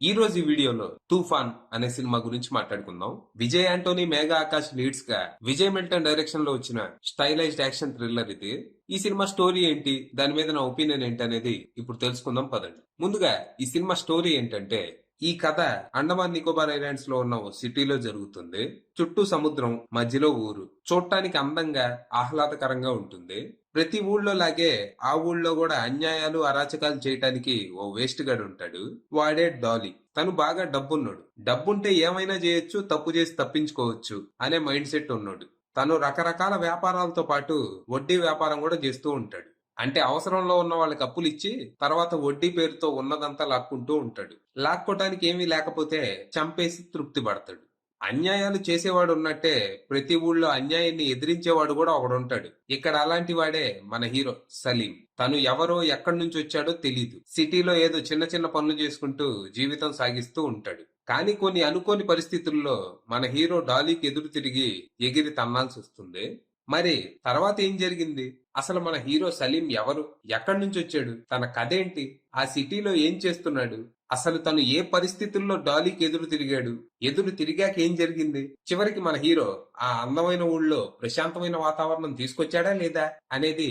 ఈ రోజు ఈ వీడియోలో తూఫాన్ అనే సినిమా గురించి మాట్లాడుకుందాం. విజయ్ ఆంటోనీ, మేఘా ఆకాష్ లీడ్స్ గా విజయ్ మిల్టన్ డైరెక్షన్ లో వచ్చిన స్టైలైజ్డ్ యాక్షన్ థ్రిల్లర్ ఇది. ఈ సినిమా స్టోరీ ఏంటి, దాని మీద నా ఒపీనియన్ ఏంటి అనేది ఇప్పుడు తెలుసుకుందాం పదండి. ముందుగా ఈ సినిమా స్టోరీ ఏంటంటే, ఈ కథ అండమాన్ నికోబార్ ఐలాండ్స్ లో ఉన్న ఓ సిటీలో జరుగుతుంది. చుట్టూ సముద్రం, మధ్యలో ఊరు. చూడటానికి అందంగా, ఆహ్లాదకరంగా ఉంటుంది. ప్రతి ఊళ్ళో లాగే ఆ ఊళ్ళో కూడా అన్యాయాలు, అరాచకాలు చేయటానికి ఓ వేస్ట్ గాడు ఉంటాడు. వాడే డాలీ. తను బాగా డబ్బున్నాడు. డబ్బుంటే ఏమైనా చేయొచ్చు, తప్పు చేసి తప్పించుకోవచ్చు అనే మైండ్ సెట్ ఉన్నాడు. తను రకరకాల వ్యాపారాలతో పాటు వడ్డీ వ్యాపారం కూడా చేస్తూ ఉంటాడు. అంటే అవసరంలో ఉన్న వాళ్ళకి అప్పులు ఇచ్చి తర్వాత వడ్డీ పేరుతో ఉన్నదంతా లాక్కుంటూ ఉంటాడు. లాక్కోటానికి ఏమీ లేకపోతే చంపేసి తృప్తి పడతాడు. అన్యాయాలు చేసేవాడు ఉన్నట్టే ప్రతి ఊళ్ళో అన్యాయాన్ని ఎదిరించేవాడు కూడా ఒకడుంటాడు. ఇక్కడ అలాంటి వాడే మన హీరో సలీం. తను ఎవరో, ఎక్కడి నుంచి వచ్చాడో తెలీదు. సిటీలో ఏదో చిన్న చిన్న పనులు చేసుకుంటూ జీవితం సాగిస్తూ ఉంటాడు. కానీ కొన్ని అనుకోని పరిస్థితుల్లో మన హీరో డాలీకి ఎదురు తిరిగి ఎగిరి తన్నాల్సి వస్తుంది. మరి తర్వాత ఏం జరిగింది? అసలు మన హీరో సలీం ఎవరు, ఎక్కడి నుంచి వచ్చాడు, తన కథ ఏంటి, ఆ సిటీలో ఏం చేస్తున్నాడు, అసలు తను ఏ పరిస్థితుల్లో డాలీకి ఎదురు తిరిగాడు, ఎదురు తిరిగాక ఏం జరిగింది, చివరికి మన హీరో ఆ అందమైన ఊళ్ళో ప్రశాంతమైన వాతావరణం తీసుకొచ్చాడా లేదా అనేది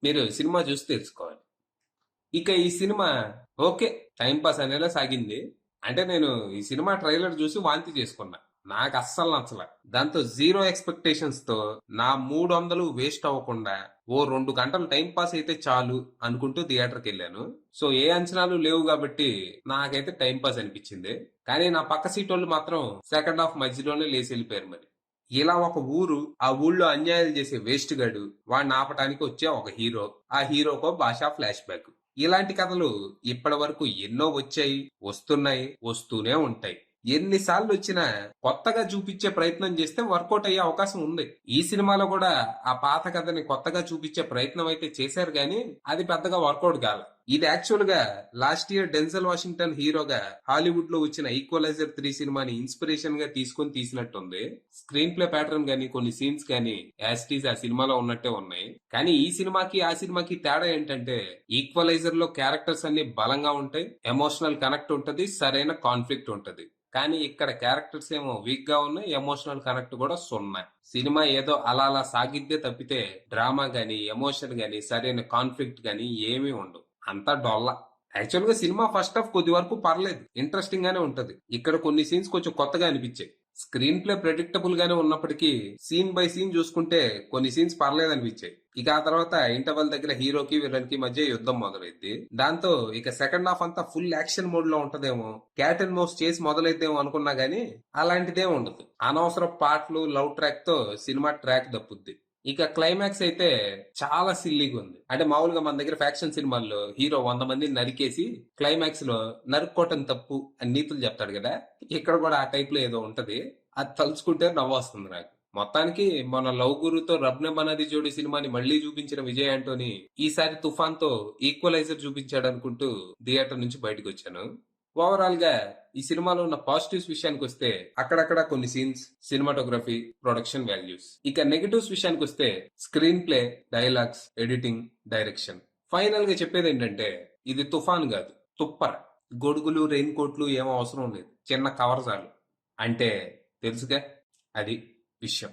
మీరు సినిమా చూసి తెలుసుకోవాలి. ఇక ఈ సినిమా ఓకే, టైం పాస్ అనేలా సాగింది. అంటే నేను ఈ సినిమా ట్రైలర్ చూసి వాంతి చేసుకున్నా. నాకు అస్సలు నచ్చల. దాంతో జీరో ఎక్స్పెక్టేషన్స్ తో నా 300 వేస్ట్ అవ్వకుండా ఓ 2 గంటలు టైం పాస్ అయితే చాలు అనుకుంటూ థియేటర్కి వెళ్ళాను. సో ఏ అంచనాలు లేవు కాబట్టి నాకైతే టైం పాస్ అనిపించింది. కానీ నా పక్క సీట్ వాళ్ళు మాత్రం సెకండ్ హాఫ్ మధ్యలోనే లేచి వెళ్ళిపోయారు. మరి ఇలా ఒక ఊరు, ఆ ఊళ్ళో అన్యాయాలు చేసే వేస్ట్ గాడు, వాడిని ఆపటానికి వచ్చే ఒక హీరో, ఆ హీరోకో భాషా ఫ్లాష్ బ్యాక్. ఇలాంటి కథలు ఇప్పటి వరకు ఎన్నో వచ్చాయి, వస్తున్నాయి, వస్తూనే ఉంటాయి. ఎన్నిసార్లు వచ్చినా కొత్తగా చూపించే ప్రయత్నం చేస్తే వర్కౌట్ అయ్యే అవకాశం ఉంది. ఈ సినిమాలో కూడా ఆ పాత కథని కొత్తగా చూపించే ప్రయత్నం అయితే చేశారు, కానీ అది పెద్దగా వర్కౌట్ కాల. ఇది యాక్చువల్ గా లాస్ట్ ఇయర్ డెన్సెల్ వాషింగ్టన్ హీరోగా హాలీవుడ్ లో వచ్చిన ఈక్వలైజర్ 3 సినిమాని ఇన్స్పిరేషన్ గా తీసుకొని తీసినట్టుంది. స్క్రీన్ ప్లే ప్యాటర్న్ గానీ, కొన్ని సీన్స్ గానీ యాస్టీస్ ఆ సినిమాలో ఉన్నట్టే ఉన్నాయి. కానీ ఈ సినిమాకి ఆ సినిమాకి తేడా ఏంటంటే, ఈక్వలైజర్ లో క్యారెక్టర్స్ అన్ని బలంగా ఉంటాయి, ఎమోషనల్ కనెక్ట్ ఉంటది, సరైన కాన్ఫ్లిక్ట్ ఉంటది. కానీ ఇక్కడ క్యారెక్టర్స్ ఏమో వీక్ గా ఉన్నాయి, ఎమోషనల్ కనెక్ట్ కూడా సున్నా. సినిమా ఏదో అలా అలా సాగిద్దే తప్పితే డ్రామా గానీ, ఎమోషన్ గానీ, సరైన కాన్ఫ్లిక్ట్ గానీ ఏమీ ఉండవు. అంతా డొల్ల. యాక్చువల్ గా సినిమా ఫస్ట్ హాఫ్ కొద్ది వరకు పర్లేదు, ఇంట్రెస్టింగ్ గానే ఉంటది. ఇక్కడ కొన్ని సీన్స్ కొంచెం కొత్తగా అనిపించాయి. స్క్రీన్ ప్లే ప్రెడిక్టబుల్ గానే ఉన్నప్పటికీ సీన్ బై సీన్ చూసుకుంటే కొన్ని సీన్స్ పర్లేదు అనిపించాయి. ఇక ఆ తర్వాత ఇంటర్వెల్ దగ్గర హీరోకి విలన్ కి మధ్య యుద్ధం మొదలైద్ది. దాంతో ఇక సెకండ్ హాఫ్ అంతా ఫుల్ యాక్షన్ మోడ్ లో ఉంటదేమో, క్యాట్ అండ్ మౌస్ చేసి మొదలైద్దేమో అనుకున్నా గానీ అలాంటిదే ఉండదు. అనవసర పాటలు, లవ్ ట్రాక్ తో సినిమా ట్రాక్ దప్పుద్ది. ఇక క్లైమాక్స్ అయితే చాలా సిల్లీగా ఉంది. అంటే మామూలుగా మన దగ్గర ఫ్యాక్షన్ సినిమాల్లో హీరో 100 మందిని నరికేసి క్లైమాక్స్ లో నరుక్కోవటం తప్పు అని నీతులు చెప్తాడు కదా, ఇక్కడ కూడా ఆ టైప్ లో ఏదో ఉంటది. అది తలుచుకుంటే నవ్వు వస్తుంది నాకు. మొత్తానికి మన లవ్ గురుతో రబ్నే మనది జోడి సినిమాని మళ్లీ చూపించిన విజయ్ ఆంటోనీ ఈసారి తుఫాన్ తో ఈక్వలైజర్ చూపించాడు అనుకుంటూ థియేటర్ నుంచి బయటకు వచ్చాను. ఓవరాల్ గా ఈ సినిమాలో ఉన్న పాజిటివ్స్ విషయానికి వస్తే అక్కడక్కడ కొన్ని సీన్స్, సినిమాటోగ్రఫీ, ప్రొడక్షన్ వాల్యూస్. ఇక నెగటివ్స్ విషయానికి వస్తే screen play, dialogues, editing, direction. Final గా చెప్పేది ఏంటంటే, ఇది తుఫాన్ కాదు, తుప్పర. గొడుగులు, రెయిన్ కోట్లు ఏమో అవసరం లేదు, చిన్న కవర్ చాలు. అంటే తెలుసుగా, అది విషయం.